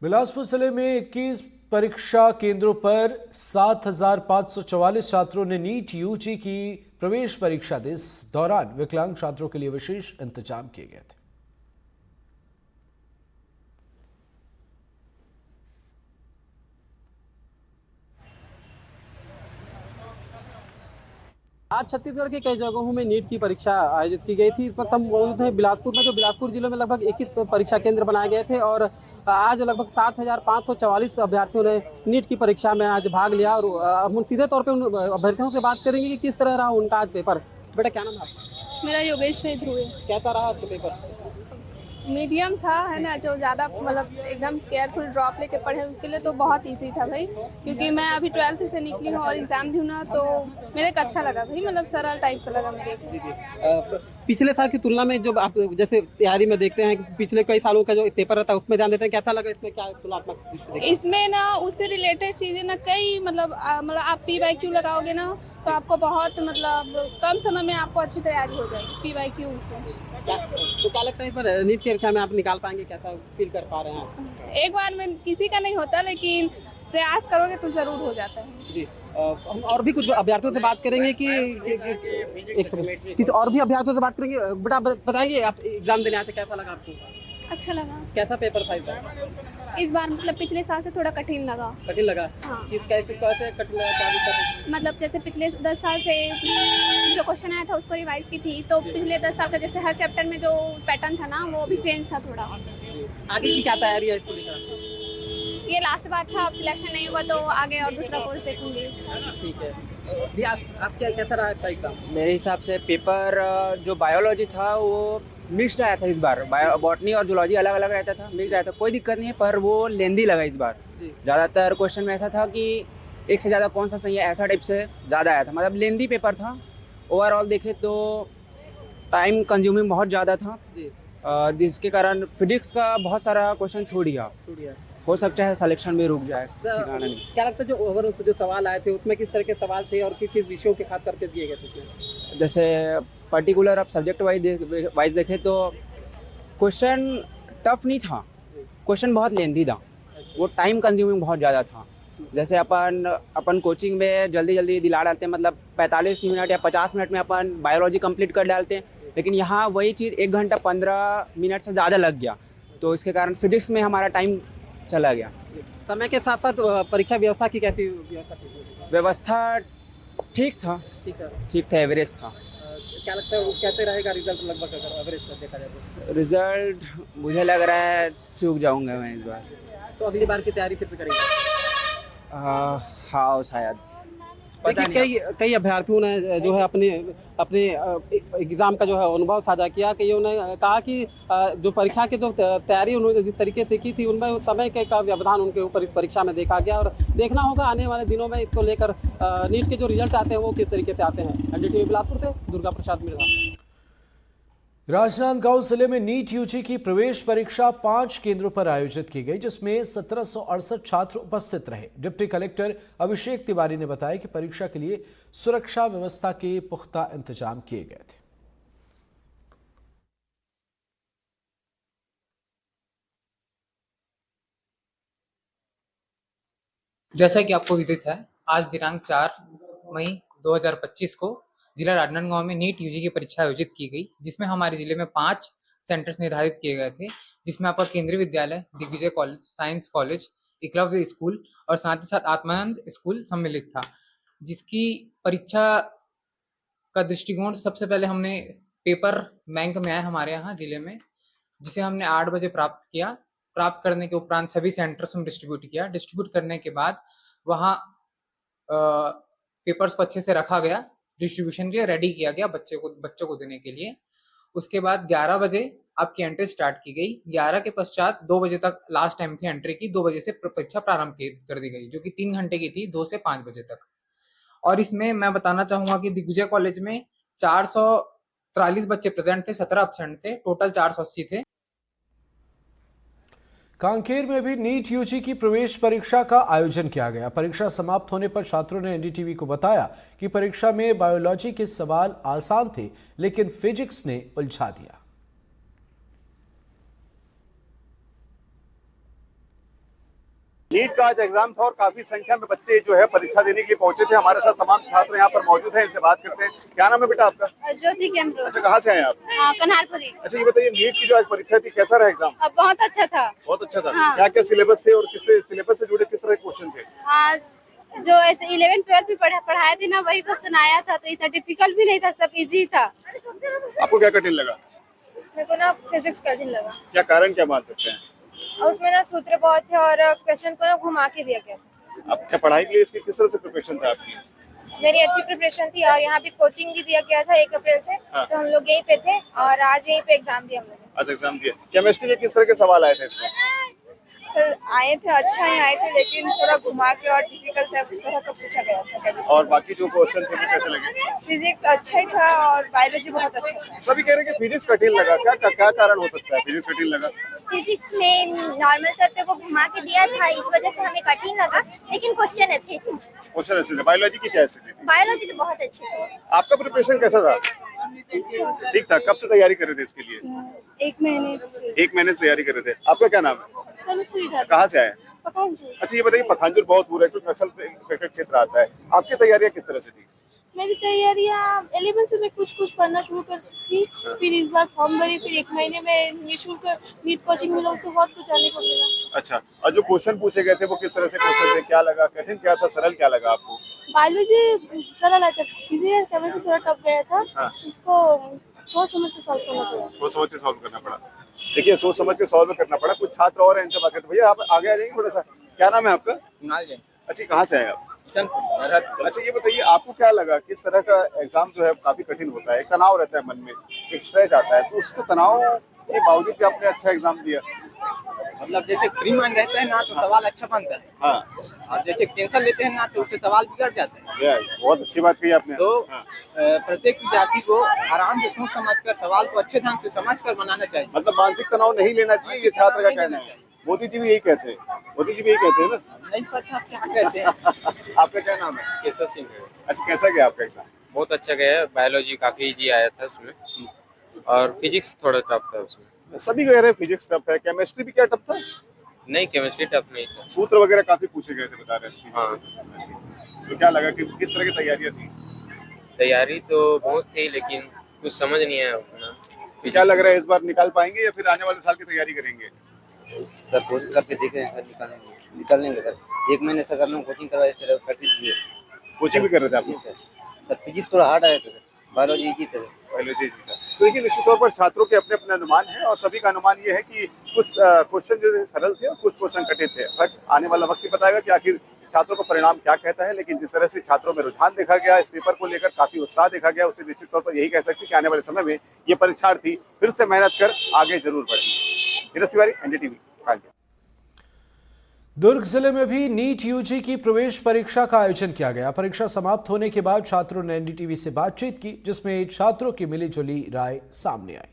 बिलासपुर जिले में 21 परीक्षा केंद्रों पर 7,544 छात्रों ने नीट यूजी की प्रवेश परीक्षा दी। इस दौरान विकलांग छात्रों के लिए विशेष इंतजाम किए गए थे। आज छत्तीसगढ़ के कई जगहों में नीट की परीक्षा आयोजित की गई थी। इस वक्त हम मौजूद हैं बिलासपुर में, जो बिलासपुर जिले में लगभग 21 परीक्षा केंद्र बनाए गए थे और आज लगभग 7,544 अभ्यर्थियों ने नीट की परीक्षा में आज भाग लिया। और हम सीधे तौर पे उन अभ्यर्थियों से बात करेंगे कि किस तरह रहा उनका आज पेपर। बेटा, क्या नाम है आपका? मेरा योगेश में ध्रुव है। कैसा रहा आपका पेपर? मीडियम था, है ना, जो ज़्यादा मतलब एकदम केयरफुल ड्रॉप लेके पढ़े उसके लिए तो बहुत इजी था भाई, क्योंकि मैं अभी 12th से निकली हूँ और एग्ज़ाम दी हूँ ना, तो मेरे को अच्छा लगा भाई, मतलब सरल टाइप का लगा मेरे को। पिछले साल की तुलना में जो आप जैसे तैयारी में देखते हैं कि पिछले कई सालों का जो पेपर रहता है उसमें ध्यान देते हैं, कैसा लगा इसमें? क्या तुलनात्मक दृष्टि देखते हैं? इसमें ना उससे रिलेटेड चीज़ें ना कई मतलब आप PYQ लगाओगे ना तो आपको बहुत मतलब कम समय में आपको अच्छी तैयारी हो जाएगी PYQ से। तो क्या लगता है इस बार नीट की परीक्षा में आप निकाल पाएंगे? कैसा फील कर पा रहे हैं आप? एक बार में किसी का नहीं होता, लेकिन प्रयास करोगे तो ज़रूर हो जाता है जी। हम और भी कुछ अभ्यर्थियों से बात करेंगे कि एक सेकंड, किसी और भी अभ्यर्थियों से बात करेंगे। बेटा, बताइए, आप एग्जाम देने आए थे, कैसा लगा आपको? अच्छा लगा। कैसा पेपर था इस बार? इस बार मतलब पिछले साल से थोड़ा कठिन लगा। कठिन लगा? हाँ। कैसे कठिन लगा? क्या दिक्कत? मतलब जैसे पिछले 10 साल से जो क्वेश्चन आया था उसको रिवाइज की थी, तो पिछले 10 साल का जैसे हर चैप्टर में जो पैटर्न था ना वो भी चेंज था थोड़ा। आगे की क्या तैयारी है इसको लेकर? ये लास्ट बार था, अब सिलेक्शन नहीं हुआ तो आगे और दूसरा कोर्स देखूंगी। ठीक है जी। आप कैसा रहा आपका एग्जाम? मेरे हिसाब से पेपर जो बायोलॉजी था वो मिक्स्ड आया था इस बार। बॉटनी और जूलॉजी अलग अलग रहता था, मिक्स्ड आया था। कोई दिक्कत नहीं है, पर वो लेंदी लगा इस बार। ज़्यादातर क्वेश्चन में ऐसा था कि एक से ज़्यादा कौन सा सही है, ऐसा टाइप से ज़्यादा आया था। मतलब लेंदी पेपर था। ओवरऑल देखे तो टाइम कंज्यूमिंग बहुत ज़्यादा था, जिसके कारण फिजिक्स का बहुत सारा क्वेश्चन छूट गया। हो सकता है सिलेक्शन भी रुक जाए, ठिकाना नहीं। क्या लगता है जो सवाल आए थे उसमें किस तरह के सवाल थे और किस किस विषयों के खास करके दिए गए थे? जैसे पर्टिकुलर आप सब्जेक्ट वाइज देखें तो क्वेश्चन टफ नहीं था, क्वेश्चन बहुत लेंथी था। वो टाइम कंज्यूमिंग बहुत ज़्यादा था। जैसे अपन कोचिंग में जल्दी जल्दी दिला डालते हैं, मतलब 45 मिनट या 50 मिनट में अपन बायोलॉजी कंप्लीट कर डालते हैं, लेकिन यहाँ वही चीज़ 1 घंटा 15 मिनट से ज़्यादा लग गया। तो इसके कारण फिजिक्स में हमारा टाइम चला गया। समय के साथ साथ परीक्षा व्यवस्था की कैसी व्यवस्था थी? व्यवस्था ठीक था, एवरेज था। क्या लगता है वो कैसे रहेगा रिजल्ट, लगभग अगर एवरेज का देखा जाए तो? रिजल्ट मुझे लग रहा है चूक जाऊंगा मैं इस बार। तो अगली बार की तैयारी फिर से करेंगे? हाँ शायद, पता नहीं। कई अभ्यर्थियों ने जो है अपने एग्जाम का जो है अनुभव साझा किया कि उन्होंने कहा कि जो परीक्षा की जो तैयारी उन्होंने जिस तरीके से की थी उनमें समय का व्यवधान उनके ऊपर इस परीक्षा में देखा गया। और देखना होगा आने वाले दिनों में इसको लेकर नीट के जो रिजल्ट आते हैं वो किस तरीके से आते हैं। NDTV बिलासपुर से दुर्गा प्रसाद मिर्जा। राजनांदगांव जिले में नीट यूजी की प्रवेश परीक्षा 5 केंद्रों पर आयोजित की गई, जिसमें 1768 छात्र उपस्थित रहे। डिप्टी कलेक्टर अभिषेक तिवारी ने बताया कि परीक्षा के लिए सुरक्षा व्यवस्था के पुख्ता इंतजाम किए गए थे। जैसा कि आपको विदित है, आज दिनांक 4 मई 2025 को जिला राजनांदगांव में नीट यूजी की परीक्षा आयोजित की गई, जिसमें हमारे जिले में 5 सेंटर्स निर्धारित किए गए थे, जिसमें आपका Kendriya Vidyalaya, Digvijay college, science college, Eklavya school और साथ ही साथ आत्मानंद स्कूल सम्मिलित था। जिसकी परीक्षा का दृष्टिकोण सबसे पहले हमने पेपर बैंक में आया हमारे यहाँ जिले में, जिसे हमने 8 बजे प्राप्त किया। प्राप्त करने के उपरांत सभी सेंटर्स में डिस्ट्रीब्यूट किया। डिस्ट्रीब्यूट करने के बाद वहाँ पेपर्स को अच्छे से रखा गया, डिस्ट्रीब्यूशन के लिए रेडी किया गया बच्चों को देने के लिए। उसके बाद 11 बजे आपकी एंट्री स्टार्ट की गई। 11 के पश्चात 2 बजे तक लास्ट टाइम थी एंट्री की। 2 बजे से परीक्षा प्रारंभ कर दी गई, जो कि 3 घंटे की थी, 2 से 5 बजे तक। और इसमें मैं बताना चाहूंगा कि दिग्विजय कॉलेज में 443 बच्चे प्रेजेंट थे, 17 एब्सेंट थे, टोटल 480 थे। कांकेर में भी नीट यूजी की प्रवेश परीक्षा का आयोजन किया गया। परीक्षा समाप्त होने पर छात्रों ने NDTV को बताया कि परीक्षा में बायोलॉजी के सवाल आसान थे, लेकिन फिजिक्स ने उलझा दिया। नीट का आज एग्जाम था और काफी संख्या में बच्चे जो है परीक्षा देने के लिए पहुंचे थे। हमारे साथ तमाम छात्र यहाँ पर मौजूद हैं, इनसे बात करते हैं। क्या नाम है बेटा आपका? ज्योति कैमरो। अच्छा, कहाँ से आए आप? कन्हारपुरी। अच्छा, ये बताइए नीट की जो आज परीक्षा थी कैसा रहा एग्जाम? बहुत अच्छा था। बहुत अच्छा था। हाँ। क्या क्या सिलेबस थे और किस सिलेबस से जुड़े किस तरह के क्वेश्चन थे? जो ऐसे 11-12 भी पढ़ाए थे ना, वही क्वेश्चन आया था, तो इतना डिफिकल्ट भी नहीं था, सब इजी था। आपको क्या कठिन लगा? मेरे को ना फिजिक्स कठिन लगा। क्या कारण क्या मान सकते हैं? और उसमें ना सूत्र बहुत थे और क्वेश्चन को ना घुमा के दिया गया था। आप क्या पढ़ाई के लिए इसकी किस तरह से प्रिपरेशन था आपकी? मेरी अच्छी प्रिपरेशन थी और यहाँ पे कोचिंग भी दिया गया था 1 अप्रैल से। हाँ। तो हम लोग यहीं पे थे और आज यहीं पे एग्जाम दिया हम लोगों ने। आज एग्जाम दिया। केमिस्ट्री के किस तरह के सवाल आए थे इसमें? सर आए थे, अच्छा ही आए थे, लेकिन थोड़ा घुमा के और डिफिकल्ट तरह का पूछा गया था। और बाकी जो क्वेश्चन थे वो कैसे लगे? फिजिक्स अच्छा ही था और बायोलॉजी बहुत अच्छा था। सभी कह रहे हैं कि फिजिक्स कठिन लगा। क्या कारण हो सकता है फिजिक्स कठिन लगा? फिजिक्स में नॉर्मल करते को घुमा के दिया था, इस वजह से हमें कठिन लगा, लेकिन क्वेश्चन अच्छे थे। क्वेश्चन ऐसे थे। बायोलॉजी की क्या स्थिति थी? बायोलॉजी तो बहुत अच्छी थी। आपका प्रिपरेशन कैसा था? ठीक था। कब से तैयारी कर रहे थे इसके लिए? 1 महीने से। 1 महीने से तैयारी कर रहे थे। आपका क्या नाम है? कहाँ से आए? अच्छा, ये बताइए पखांजूर बहुत दूर है, क्योंकि नक्सल इन्फेक्टेड क्षेत्र आता है। आपकी तैयारियां किस तरह से थी? मेरी तैयारियां 11 से मैं कुछ पढ़ना शुरू कर थी, फिर इस बार फॉर्म भरी, फिर 1 महीने में निःशुल्क नीट कोचिंग मिला, उससे बहुत कुछ जानने को मिला। अच्छा, और जो क्वेश्चन पूछे गए थे वो किस तरह से क्वेश्चन थे? क्या लगा कठिन, क्या था सरल, क्या लगा आपको? बायोलॉजी सरल आता, फिजिक्स केमिस्ट्री थोड़ा टफ गया था। हाँ। उसको सोच समझ के सॉल्व करना पड़ा। सोच समझ के सॉल्व करना पड़ा। देखिए, सोच समझ के सॉल्व करना पड़ा। कुछ छात्र और हैं, इनसे बात करते। भैया आप आगे आ जाएंगे थोड़ा सा। क्या नाम है आपका? कुणाल जैन। अच्छा, कहाँ से आए आप? किशनपुर। अच्छा, ये बताइए आपको क्या लगा किस तरह का एग्जाम जो है काफी कठिन होता है, एक तनाव रहता है मन में, एक स्ट्रेस आता है, तो उसको तनाव के बावजूद भी आपने अच्छा एग्जाम दिया? मतलब जैसे फ्री माइंड रहता है ना तो सवाल अच्छा बनता है, हाँ, और जैसे टेंशन लेते हैं ना तो उससे सवाल बिगड़ जाते हैं। बहुत अच्छी बात कही आपने। तो हाँ। प्रत्येक विद्यार्थी को आराम से सोच समझ कर सवाल को अच्छे ढंग से समझ कर बनाना चाहिए। मतलब मानसिक तनाव नहीं लेना चाहिए, ये छात्र का कहना है। मोदी जी भी यही कहते हैं। मोदी जी भी यही कहते हैं ना? नहीं पता क्या कहते हैं। आपका क्या नाम है? केशव सिंह। अच्छा, कैसा गया आपका एग्जाम? बहुत अच्छा गया। बायोलॉजी काफी इजी आया था उसमें, और फिजिक्स थोड़ा टफ था उसमें। सभी कह रहे हैं फिजिक्स टफ है। केमिस्ट्री भी क्या टफ था? नहीं, केमिस्ट्री टफ नहीं था। सूत्र वगैरह काफी पूछे गए थे बता रहे थे। हाँ। तो क्या लगा कि किस तरह की तैयारियां थी? तैयारी तो बहुत थी, लेकिन कुछ समझ नहीं आया उतना। क्या लग रहा है इस बार निकाल पाएंगे या फिर आने वाले साल की तैयारी करेंगे? सर कोशिश करके देखें सर, निकाल लेंगे सर। 1 महीने से कर लूँ, कोचिंग करवाए सर, प्रैक्टिस भी है। कोचिंग भी कर रहे थे आप? जी सर। सर फिजिक्स थोड़ा हार्ड आया था सर, बायोलॉजी इजी था सर। बायोलॉजी था। तो देखिए, निश्चित तौर पर छात्रों के अपने अपने अनुमान हैं और सभी का अनुमान ये है कि कुछ क्वेश्चन जो है सरल थे और कुछ क्वेश्चन कठिन थे। आने वाला वक्त ही बताएगा कि आखिर छात्रों का परिणाम क्या कहता है। लेकिन जिस तरह से छात्रों में रुझान देखा गया, इस पेपर को लेकर काफी उत्साह देखा गया, उससे निश्चित तौर पर यही कह सकते हैं कि आने वाले समय में ये परीक्षार्थी फिर से मेहनत कर आगे जरूर बढ़ेंगे। नीरज तिवारी, एनडीटीवी। दुर्ग जिले में भी नीट यूजी की प्रवेश परीक्षा का आयोजन किया गया। परीक्षा समाप्त होने के बाद छात्रों ने एनडीटीवी से बातचीत की, जिसमें छात्रों की मिलीजुली राय सामने आई।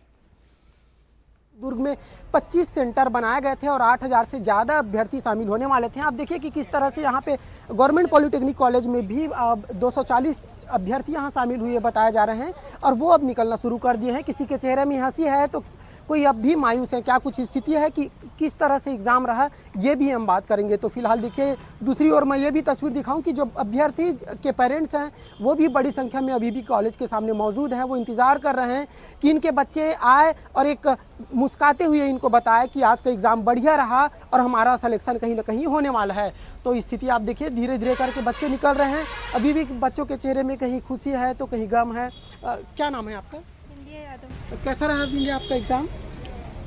दुर्ग में 25 सेंटर बनाए गए थे और 8000 से ज़्यादा अभ्यर्थी शामिल होने वाले थे। आप देखिए कि किस तरह से यहाँ पे गवर्नमेंट पॉलिटेक्निक कॉलेज में भी 240 अभ्यर्थी यहाँ शामिल हुए बताए जा रहे हैं और वो अब निकलना शुरू कर दिए हैं। किसी के चेहरे में हंसी है तो कोई अब भी मायूस है। क्या कुछ स्थिति है कि किस तरह से एग्ज़ाम रहा, ये भी हम बात करेंगे। तो फिलहाल देखिए, दूसरी ओर मैं ये भी तस्वीर दिखाऊं कि जो अभ्यर्थी के पेरेंट्स हैं वो भी बड़ी संख्या में अभी भी कॉलेज के सामने मौजूद हैं। वो इंतज़ार कर रहे हैं कि इनके बच्चे आए और एक मुस्कुराते हुए इनको बताए कि आज का एग्ज़ाम बढ़िया रहा और हमारा सिलेक्शन कहीं ना कहीं होने वाला है। तो स्थिति आप देखिए, धीरे धीरे करके बच्चे निकल रहे हैं। अभी भी बच्चों के चेहरे में कहीं खुशी है तो कहीं गम है। क्या नाम है आपका? इंडिया यादव। कैसा रहा इंडिया आपका एग्ज़ाम?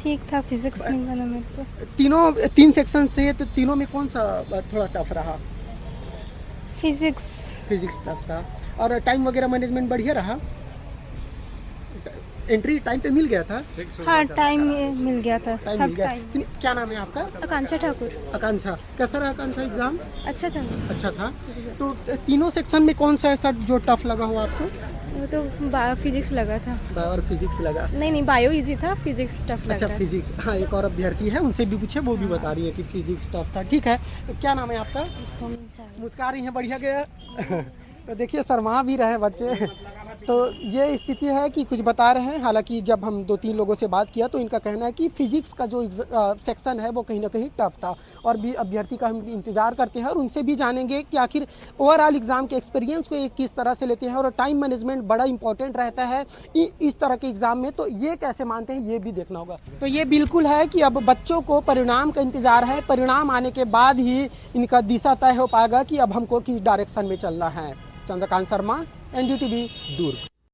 ठीक था, फिजिक्स नहीं बना मेरे से। 3 सेक्शन थे तो तीनों में कौन सा थोड़ा टफ रहा? फिजिक्स टफ था। और टाइम वगैरह मैनेजमेंट बढ़िया रहा? एंट्री टाइम पे मिल गया था? हाँ, टाइम मिल गया था। टाइम सब मिल गया। टाइम। सुनिए, क्या नाम है आपका? आकांक्षा ठाकुर। आकांक्षा, कैसा रहा आकांक्षा एग्जाम? अच्छा था। अच्छा था। तो तीनों सेक्शन में कौन सा ऐसा जो टफ लगा हो आपको? वो तो फिजिक्स लगा था। और फिजिक्स लगा? नहीं, बायो इजी था, फिजिक्स टफ लगा। अच्छा, फिजिक्स। हाँ, एक और अभ्यर्थी है, उनसे भी पूछे, वो भी बता रही है कि फिजिक्स टफ था। ठीक है, क्या नाम है आपका? मुस्कुरा रही हैं, बढ़िया गया। तो देखिए, शर्मा भी रहे बच्चे। तो ये स्थिति है कि कुछ बता रहे हैं। हालांकि जब हम 2-3 लोगों से बात किया तो इनका कहना है कि फिजिक्स का जो सेक्शन है वो कहीं ना कहीं टफ था, और भी अभ्यर्थी का हम इंतज़ार करते हैं और उनसे भी जानेंगे कि आखिर ओवरऑल एग्ज़ाम के एक्सपीरियंस को किस तरह से लेते हैं, और टाइम मैनेजमेंट बड़ा इंपॉर्टेंट रहता है इस तरह के एग्ज़ाम में, तो ये कैसे मानते हैं ये भी देखना होगा। तो ये बिल्कुल है कि अब बच्चों को परिणाम का इंतज़ार है, परिणाम आने के बाद ही इनका दिशा तय हो पाएगा कि अब हमको किस डायरेक्शन में चलना है। चंद्रकांत शर्मा, NDTV, दुर्ग।